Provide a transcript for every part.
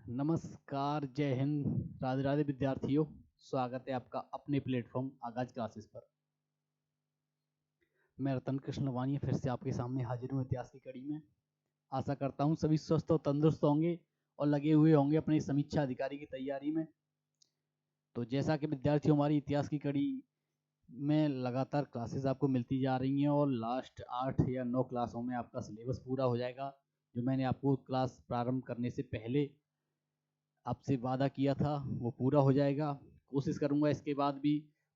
नमस्कार, जय हिंद, राधे राधे विद्यार्थियों। स्वागत है आपका अपने प्लेटफॉर्म आगाज क्लासेस पर। मैं रतन कृष्ण वानी फिर से आपके सामने हाजिर हूँ इतिहास की कड़ी में। आशा करता हूँ सभी स्वस्थ और तंदुरुस्त होंगे और लगे हुए होंगे अपनी समीक्षा अधिकारी की तैयारी में। तो जैसा कि विद्यार्थियों, हमारी इतिहास की कड़ी में लगातार क्लासेस आपको मिलती जा रही हैं और लास्ट 8 या 9 क्लासों में आपका सिलेबस पूरा हो जाएगा। जो मैंने आपको क्लास प्रारंभ करने से पहले आपसे वादा किया था वो पूरा हो जाएगा। कोशिश करूंगा इसके बाद भी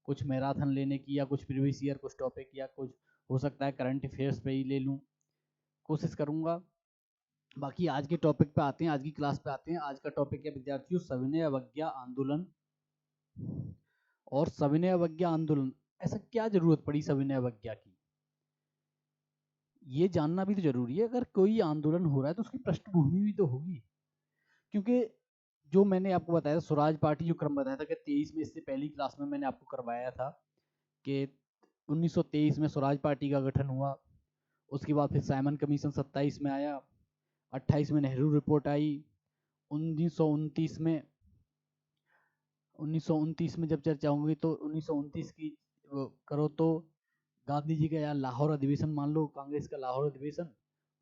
कुछ मैराथन लेने की, या कुछ प्रीवियस ईयर कुछ टॉपिक, या कुछ हो सकता है करंट अफेयर्स पे ही ले लूं, कोशिश करूंगा। बाकी आज के टॉपिक पे आते हैं, आज की क्लास पे आते हैं। आज का टॉपिक है विद्यार्थियों, सविनय अवज्ञा आंदोलन। और सविनय अवज्ञा आंदोलन, ऐसा क्या जरूरत पड़ी सविनय अवज्ञा की, ये जानना भी तो जरूरी है। अगर कोई आंदोलन हो रहा है तो उसकी पृष्ठभूमि भी तो होगी। क्योंकि जो मैंने आपको बताया, स्वराज पार्टी जो क्रम बताया था कि 23 में, इससे पहली क्लास में मैंने आपको करवाया था कि 1923 में स्वराज पार्टी का गठन हुआ। उसके बाद फिर साइमन कमीशन 27 में आया, 28 में नेहरू रिपोर्ट आई, 1929 में 1929 में जब चर्चा होंगी तो 1929 की करो तो गांधी जी का यार लाहौर अधिवेशन मान लो, कांग्रेस का लाहौर अधिवेशन,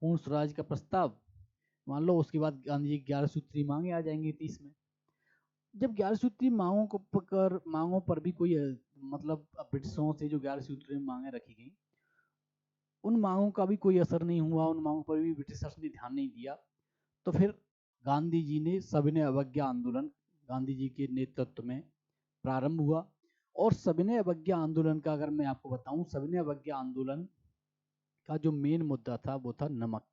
पूर्ण स्वराज का प्रस्ताव मान लो। उसके बाद गांधी जी की 11 सूत्री मांगे आ जाएंगी 30 में। जब 11 सूत्री मांगों पर भी कोई मतलब ब्रिटिशों से जो 11 सूत्री मांगे रखी गई, उन मांगों का भी कोई असर नहीं हुआ, उन मांगों पर भी ब्रिटिशर्स ने ध्यान नहीं दिया। तो फिर गांधी जी ने सविनय अवज्ञा आंदोलन गांधी जी के नेतृत्व में प्रारंभ हुआ। और सविनय अवज्ञा आंदोलन का अगर मैं आपको बताऊं, सविनय अवज्ञा आंदोलन का जो मेन मुद्दा था वो था नमक।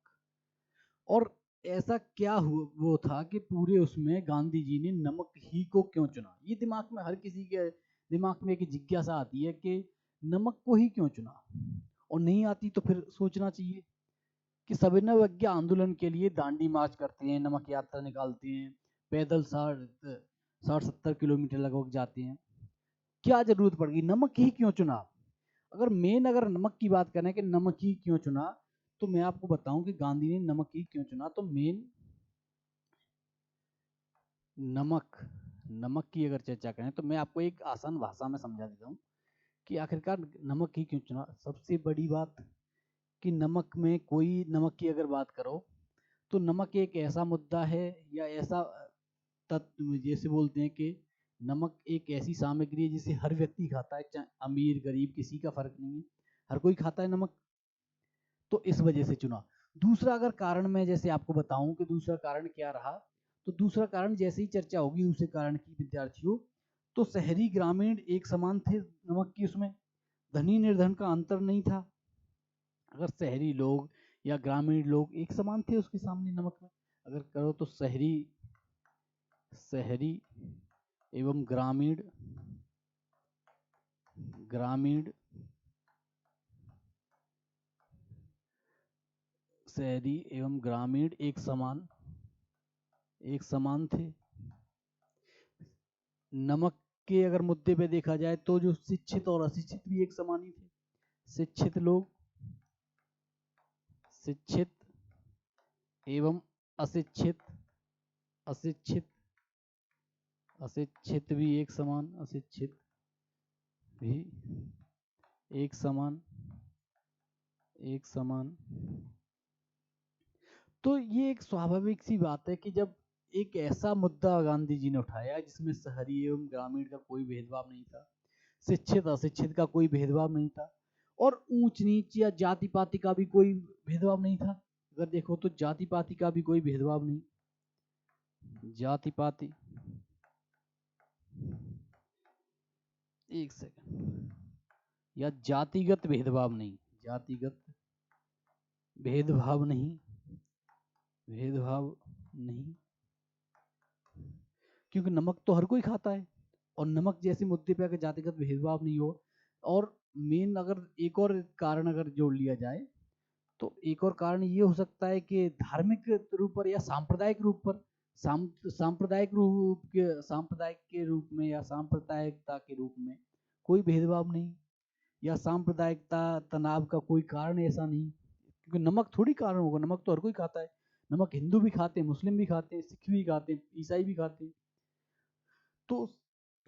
और ऐसा क्या हुआ वो था कि पूरे उसमें गांधी जी ने नमक ही को क्यों चुना, ये दिमाग में हर किसी के दिमाग में एक जिज्ञासा आती है कि नमक को ही क्यों चुना। और नहीं आती तो फिर सोचना चाहिए कि सविनय अवज्ञा आंदोलन के लिए दांडी मार्च करते हैं, नमक यात्रा निकालते हैं, पैदल 60-70 किलोमीटर लगभग जाते हैं। क्या जरूरत पड़ गई, नमक ही क्यों चुना। अगर नमक की बात करें कि नमक ही क्यों चुना, तो मैं आपको बताऊं कि गांधी ने नमक ही क्यों चुना। तो मेन नमक नमक की अगर चर्चा करें तो मैं आपको एक आसान भाषा में समझा देता हूँ कि आखिरकार नमक ही क्यों चुना। सबसे बड़ी बात कि नमक की अगर बात करो तो नमक एक ऐसा मुद्दा है या ऐसा तत्व, जैसे बोलते हैं कि नमक एक ऐसी सामग्री है जिसे हर व्यक्ति खाता है, चाहे अमीर गरीब किसी का फर्क नहीं है, हर कोई खाता है नमक। तो इस वजह से चुना। दूसरा अगर कारण मैं जैसे आपको बताऊं कि दूसरा कारण क्या रहा, तो दूसरा कारण जैसे ही चर्चा होगी दूसरे कारण की विद्यार्थियों, तो शहरी ग्रामीण एक समान थे नमक की उसमें, धनी निर्धन का अंतर नहीं था। अगर शहरी लोग या ग्रामीण लोग एक समान थे उसके सामने नमक में, अगर करो तो शहरी शहरी एवं ग्रामीण ग्रामीण शहरी एवं ग्रामीण एक समान थे। नमक के अगर मुद्दे पे देखा जाए तो जो शिक्षित और अशिक्षित भी एक समान ही थे। शिक्षित लोग शिक्षित एवं अशिक्षित अशिक्षित अशिक्षित भी एक समान, अशिक्षित भी एक समान एक समान। तो ये एक स्वाभाविक सी बात है कि जब एक ऐसा मुद्दा गांधी जी ने उठाया जिसमें शहरी एवं ग्रामीण का कोई भेदभाव नहीं था, शिक्षित अशिक्षित का कोई भेदभाव नहीं था, और ऊंच नीच या जाति पाति का भी कोई भेदभाव नहीं था। अगर देखो तो जाति पाति का भी कोई भेदभाव नहीं, जाति पाति, एक सेकंड, या जातिगत भेदभाव नहीं, जातिगत भेदभाव नहीं, भेदभाव नहीं, क्योंकि नमक तो हर कोई खाता है। और नमक जैसे मुद्दे पे अगर जातिगत भेदभाव नहीं हो, और मेन अगर एक और कारण अगर जोड़ लिया जाए तो एक और कारण ये हो सकता है कि धार्मिक रूप पर या सांप्रदायिक रूप पर, सांप्रदायिक के रूप में या सांप्रदायिकता के रूप में कोई भेदभाव नहीं, या सांप्रदायिकता तनाव का कोई कारण ऐसा नहीं, क्योंकि नमक थोड़ी कारण होगा, नमक तो हर कोई खाता है। नमक हिंदू भी खाते हैं, मुस्लिम भी खाते हैं, सिख भी खाते हैं, ईसाई भी खाते हैं। तो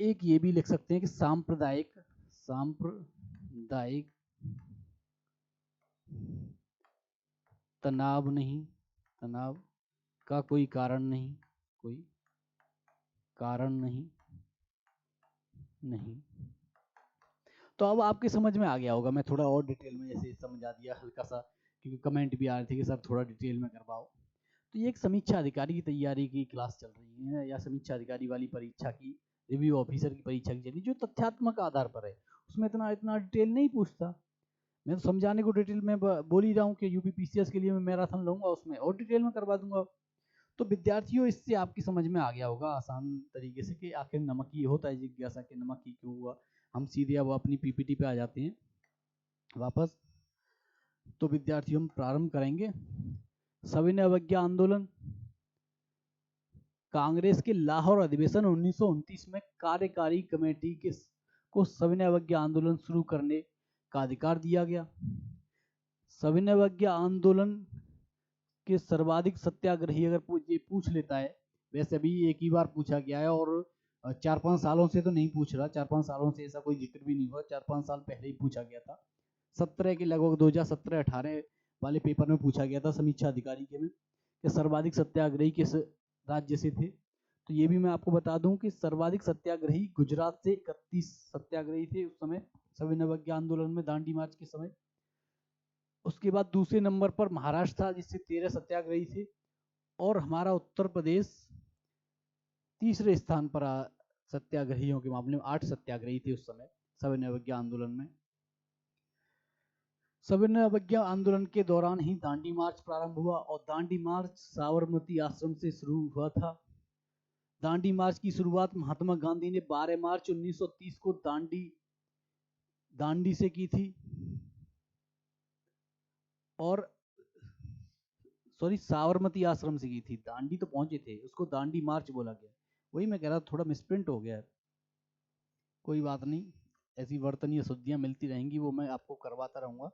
एक ये भी लिख सकते हैं कि सांप्रदायिक तनाव नहीं, तनाव का कोई कारण नहीं, कोई कारण नहीं। तो अब आपके समझ में आ गया होगा, मैं थोड़ा और डिटेल में जैसे समझा दिया हल्का सा, क्योंकि कमेंट भी आ रहे थे कि सर थोड़ा डिटेल में करवाओ। तो ये एक समीक्षा अधिकारी की तैयारी की क्लास चल रही है, या समीक्षा अधिकारी वाली परीक्षा की, रिव्यू ऑफिसर की परीक्षा की चली, जो तथ्यात्मक आधार पर है। उसमें इतना इतना डिटेल नहीं पूछता। मैं तो समझाने को डिटेल में बोल ही रहा हूँ कि यूपी पीसीएस के लिए मैं मैराथन लूंगा, उसमें और डिटेल में करवा दूंगा। तो विद्यार्थियों, इससे आपकी समझ में आ गया होगा आसान तरीके से कि आखिर नमक ही होता है जिज्ञासा के, नमक ही क्यों हुआ। हम सीधे अब अपनी पीपीटी पे आ जाते हैं वापस। तो विद्यार्थियों, हम प्रारंभ करेंगे। सविनय अवज्ञा आंदोलन। कांग्रेस के लाहौर अधिवेशन 1929 में कार्यकारी कमेटी को सविनय अवज्ञा आंदोलन शुरू करने का अधिकार दिया गया। सविनय अवज्ञा आंदोलन के सर्वाधिक सत्याग्रही अगर ये पूछ लेता है, वैसे अभी एक ही बार पूछा गया है, और 4-5 सालों से तो नहीं पूछ रहा, 4-5 सालों से ऐसा कोई जिक्र भी नहीं हुआ, 4-5 साल पहले ही पूछा गया था। 17 के लगभग 2017-18 वाले पेपर में पूछा गया था समीक्षा अधिकारी के में, कि सर्वाधिक सत्याग्रही किस राज्य से थे। तो ये भी मैं आपको बता दूं कि सर्वाधिक सत्याग्रही गुजरात से 31 सत्याग्रही थे उस समय, सविनय अवज्ञा आंदोलन में दांडी मार्च के समय। उसके बाद दूसरे नंबर पर महाराष्ट्र था, जिससे 13 सत्याग्रही थे, और हमारा उत्तर प्रदेश तीसरे स्थान पर सत्याग्रहियों के मामले में 8 सत्याग्रही थे उस समय सविनय अवज्ञा आंदोलन में। सविनय अवज्ञा आंदोलन के दौरान ही दांडी मार्च प्रारंभ हुआ, और दांडी मार्च साबरमती आश्रम से शुरू हुआ था। दांडी मार्च की शुरुआत महात्मा गांधी ने 12 मार्च 1930 को दांडी से की थी, और साबरमती आश्रम से की थी। दांडी तो पहुंचे थे, उसको दांडी मार्च बोला गया। वही मैं कह रहा, थोड़ा मिसप्रिंट हो गया, कोई बात नहीं, ऐसी वर्तनीय शुद्धियां मिलती रहेंगी, वो मैं आपको करवाता रहूंगा।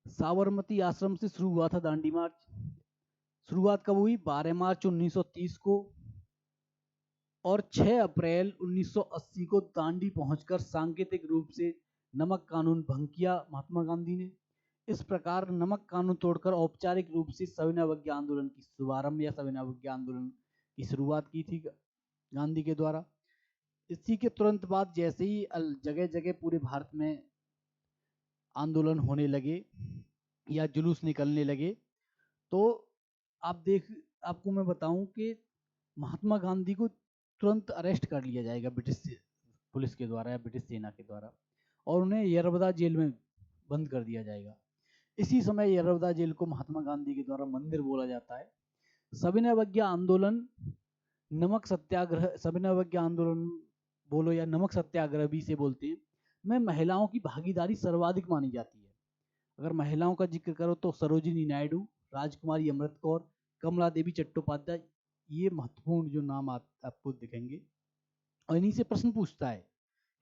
साबरमती आश्रम से शुरू हुआ था दांडी मार्च। शुरुआत कब हुई? 12 मार्च 1930 को, और 6 अप्रैल 1980 को दांडी पहुंचकर सांकेतिक रूप से नमक कानून भंग किया महात्मा गांधी ने। इस प्रकार नमक कानून तोड़कर औपचारिक रूप से सविनय अवज्ञा आंदोलन की शुभारंभ या सविनय अवज्ञा आंदोलन की शुरुआत की थी गांधी के द्वारा। इसी के तुरंत बाद जैसे ही जगह जगह पूरे भारत में आंदोलन होने लगे या जुलूस निकलने लगे, तो आपको मैं बताऊं कि महात्मा गांधी को तुरंत अरेस्ट कर लिया जाएगा ब्रिटिश पुलिस के द्वारा या ब्रिटिश सेना के द्वारा, और उन्हें यरबदा जेल में बंद कर दिया जाएगा। इसी समय यरबदा जेल को महात्मा गांधी के द्वारा मंदिर बोला जाता है। सविनय अवज्ञा आंदोलन, नमक सत्याग्रह, सविनय अवज्ञा आंदोलन बोलो या नमक सत्याग्रह भी से बोलते हैं, में महिलाओं की भागीदारी सर्वाधिक मानी जाती है। अगर महिलाओं का जिक्र करो तो सरोजिनी नायडू, राजकुमारी अमृत कौर, कमला देवी चट्टोपाध्याय, ये महत्वपूर्ण जो नाम आपको दिखेंगे। और इन्हीं से प्रश्न पूछता है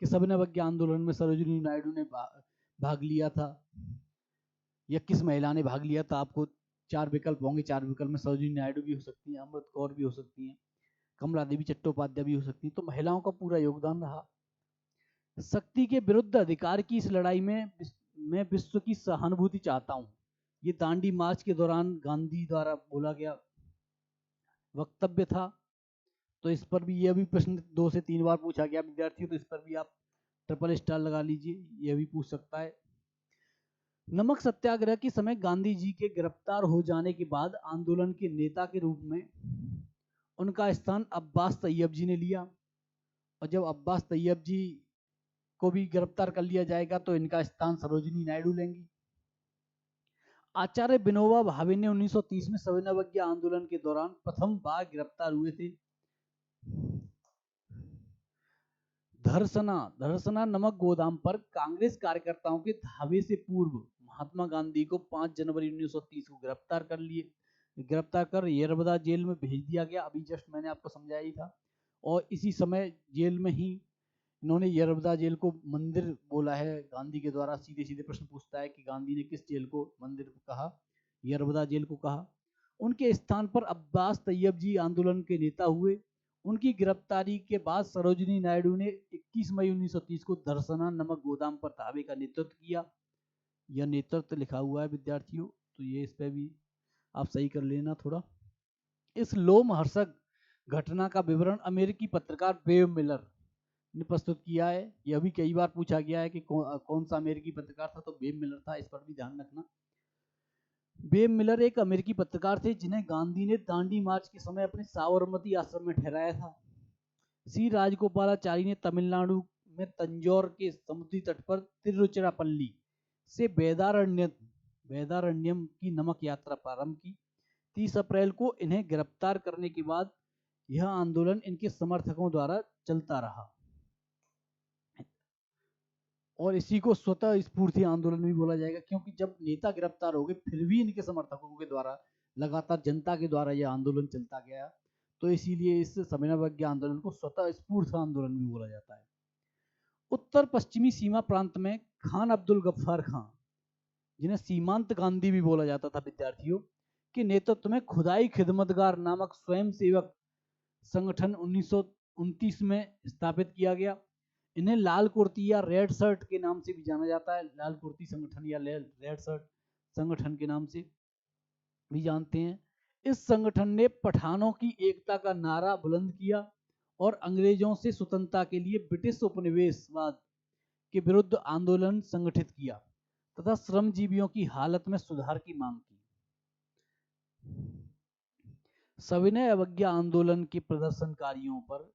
कि सविनय अवज्ञा आंदोलन में सरोजिनी नायडू ने भाग लिया था, या किस महिला ने भाग लिया था। आपको 4 विकल्प होंगे, 4 विकल्प में सरोजिनी नायडू भी हो सकती हैं, अमृत कौर भी हो सकती हैं, कमला देवी चट्टोपाध्याय भी हो सकती हैं। तो महिलाओं का पूरा योगदान रहा। शक्ति के विरुद्ध अधिकार की इस लड़ाई में मैं विश्व की सहानुभूति चाहता हूं, ये दांडी मार्च के दौरान गांधी द्वारा बोला गया वक्तव्य था। तो इस पर भी यह भी प्रश्न 2 से 3 बार पूछा गया विद्यार्थियों, तो इस पर भी आप ट्रिपल स्टार लगा लीजिए, यह भी पूछ सकता है। नमक सत्याग्रह के समय गांधी जी के गिरफ्तार हो जाने के बाद आंदोलन के नेता के रूप में उनका स्थान अब्बास तैयब जी ने लिया, और जब अब्बास तैयब जी को भी गिरफ्तार कर लिया जाएगा तो इनका स्थान सरोजिनी नायडू लेंगी। आचार्य विनोबा भावे ने 1930 में सविनय अवज्ञा आंदोलन के दौरान प्रथम बार गिरफ्तार हुए थे। धरसना नमक गोदाम पर कांग्रेस कार्यकर्ताओं के धावे से पूर्व महात्मा गांधी को 5 जनवरी 1930 को गिरफ्तार कर यरबदा जेल में भेज दिया गया। अभी जस्ट मैंने आपको समझाया ही था। और इसी समय जेल में ही इन्होंने यरबदा जेल को मंदिर बोला है गांधी के द्वारा। सीधे सीधे प्रश्न पूछता है कि गांधी ने किस जेल को मंदिर कहा? यरबदा जेल को कहा। उनके स्थान पर अब्बास तैयब जी आंदोलन के नेता हुए। उनकी गिरफ्तारी के बाद सरोजिनी नायडू ने 21 मई 1930 को दर्शना नमक गोदाम पर धावे का नेतृत्व किया। यह नेतृत्व लिखा हुआ है विद्यार्थियों, तो ये इस पे भी आप सही कर लेना थोड़ा। इस लोमहर्षक घटना का विवरण अमेरिकी पत्रकार बेव मिलर ने प्रस्तुत किया है। यह भी कई बार पूछा गया है कि कौन सा अमेरिकी पत्रकार था, तो बेव मिलर था, इस पर भी ध्यान रखना। बेव मिलर एक अमेरिकी पत्रकार थे जिन्हें गांधी ने दांडी मार्च के समय अपने साबरमती आश्रम में ठहराया था। सी राजगोपालाचारी ने तमिलनाडु में तंजौर के समुद्री तट पर तिरुचिरापल्ली से वेदारण्यम की नमक यात्रा प्रारंभ की। 30 अप्रैल को इन्हें गिरफ्तार करने के बाद यह आंदोलन इनके समर्थकों द्वारा चलता रहा और इसी को स्वतः स्फूर्ति आंदोलन भी बोला जाएगा, क्योंकि जब नेता गिरफ्तार हो गए फिर भी इनके समर्थकों के द्वारा लगातार जनता के द्वारा यह आंदोलन चलता गया, तो इसीलिए इस सविनय आंदोलन को स्वतः स्फूर्त आंदोलन भी बोला जाता है। उत्तर पश्चिमी सीमा प्रांत में खान अब्दुल गफ्फार खां, जिन्हें सीमांत गांधी भी बोला जाता था विद्यार्थियों, के नेतृत्व में खुदाई खिदमतगार नामक स्वयं सेवक संगठन 1929 में स्थापित किया गया। इन्हें लाल कुर्ती या रेड शर्ट के नाम से भी जाना जाता है। लाल कुर्ती संगठन या रेड शर्ट संगठन के नाम से भी जानते हैं। इस संगठन ने पठानों की एकता का नारा बुलंद किया और अंग्रेजों से स्वतंत्रता के लिए ब्रिटिश उपनिवेशवाद के विरुद्ध आंदोलन संगठित किया तथा श्रमजीवियों की हालत में सुधार की मांग की। सविनय अवज्ञा आंदोलन के प्रदर्शनकारियों पर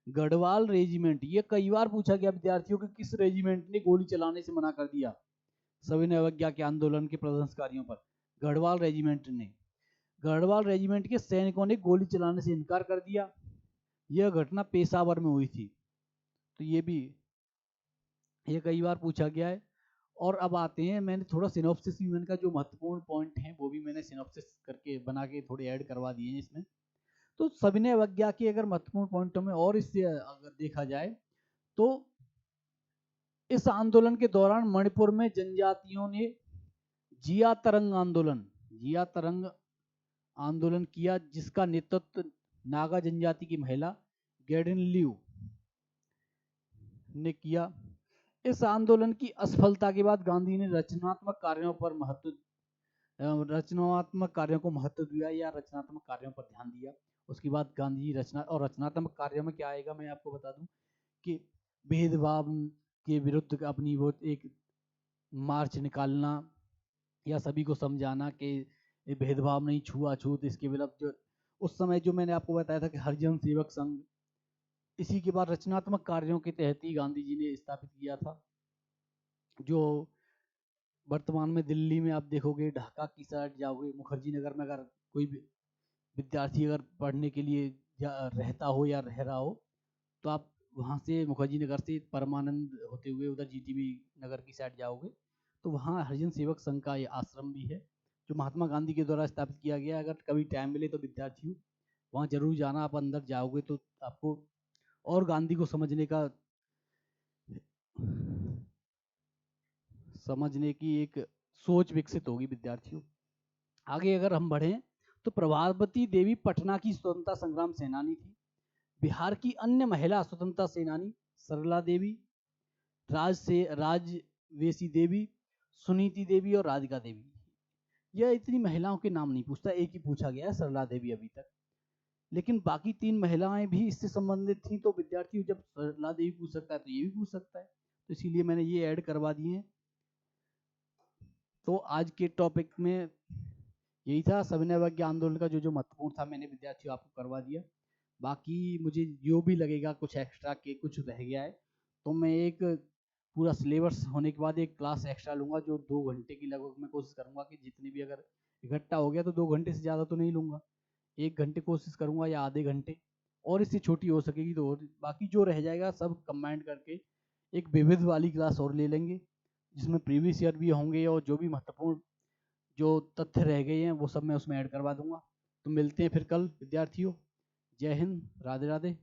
गढ़वाल रेजिमेंट, ये कई बार पूछा गया विद्यार्थियों कि किस रेजिमेंट ने गोली चलाने से मना कर दिया सविनय अवज्ञा के आंदोलन के प्रदर्शनकारियों पर? गढ़वाल रेजिमेंट ने। गढ़वाल रेजिमेंट के सैनिकों ने गोली चलाने से इनकार कर दिया। यह घटना पेशावर में हुई थी, तो ये भी ये कई बार पूछा गया है। और अब आते हैं, मैंने थोड़ा सिनॉप्सिस भी, मैंने का जो महत्वपूर्ण पॉइंट हैं वो भी मैंने सिनॉप्सिस करके बना के थोड़े ऐड करवा दिए हैं इसमें। तो सविनय अवज्ञा के अगर महत्वपूर्ण पॉइंटों में और इससे अगर देखा जाए तो इस आंदोलन के दौरान मणिपुर में जनजातियों ने जिया तरंग आंदोलन किया, जिसका नेतृत्व नागा जनजाति की महिला गेडिन लियू ने किया। इस आंदोलन की असफलता के बाद गांधी ने रचनात्मक कार्यों को महत्व दिया या रचनात्मक कार्यों पर ध्यान दिया। उसके बाद गांधी रचनात्मक कार्यों में क्या आएगा, मैं आपको बता दूं कि भेदभाव के विरुद्ध अपनी वो एक मार्च निकालना या सभी को समझाना कि भेदभाव नहीं, छुआछूत, इसके विरुद्ध उस समय जो मैंने आपको बताया था कि हरिजन सेवक संघ, इसी के बाद रचनात्मक कार्यों के तहत ही गांधी जी ने स्थापित किया था। जो वर्तमान में दिल्ली में आप देखोगे, ढाका की साइड जाओगे, मुखर्जी नगर में अगर कोई भी विद्यार्थी अगर पढ़ने के लिए रहता हो या रह रहा हो, तो आप वहाँ से मुखर्जी नगर से परमानंद होते हुए उधर जीटीबी नगर की साइड जाओगे तो वहाँ हरिजन सेवक संघ का ये आश्रम भी है जो महात्मा गांधी के द्वारा स्थापित किया गया। अगर कभी टाइम मिले तो विद्यार्थियों वहाँ जरूर जाना। आप अंदर जाओगे तो आपको और गांधी को समझने की एक सोच विकसित होगी विद्यार्थियों। आगे अगर हम बढ़ें तो प्रभावती देवी पटना की स्वतंत्रता संग्राम सेनानी थी। बिहार की अन्य महिला स्वतंत्रता सेनानी सरला देवी, राजवेशी देवी, सुनीति देवी और राधिका देवी, यह इतनी महिलाओं के नाम नहीं पूछता, एक ही पूछा गया है सरला देवी अभी तक, लेकिन बाकी 3 महिलाएं भी इससे संबंधित थी। तो विद्यार्थी जब सरला देवी पूछ सकता है तो ये भी पूछ सकता है, तो इसीलिए मैंने ये ऐड करवा दिए हैं। तो आज के टॉपिक में यही था, सविनय अवज्ञा आंदोलन का जो महत्वपूर्ण था मैंने विद्यार्थियों आपको करवा दिया। बाकी मुझे जो भी लगेगा कुछ एक्स्ट्रा के कुछ रह गया है तो मैं एक पूरा सिलेबस होने के बाद एक क्लास एक्स्ट्रा लूँगा जो 2 घंटे की लगभग मैं कोशिश करूँगा कि जितनी भी अगर इकट्ठा हो गया तो 2 घंटे से ज़्यादा तो नहीं लूँगा, 1 घंटे कोशिश करूँगा या आधे घंटे, और इससे छोटी हो सकेगी तो और, बाकी जो रह जाएगा सब कंबाइंड करके एक विविध वाली क्लास और ले लेंगे जिसमें प्रीवियस ईयर भी होंगे और जो भी महत्वपूर्ण जो तथ्य रह गए हैं वो सब मैं उसमें ऐड करवा दूंगा। तो मिलते हैं फिर कल विद्यार्थियों। जय हिंद, राधे राधे।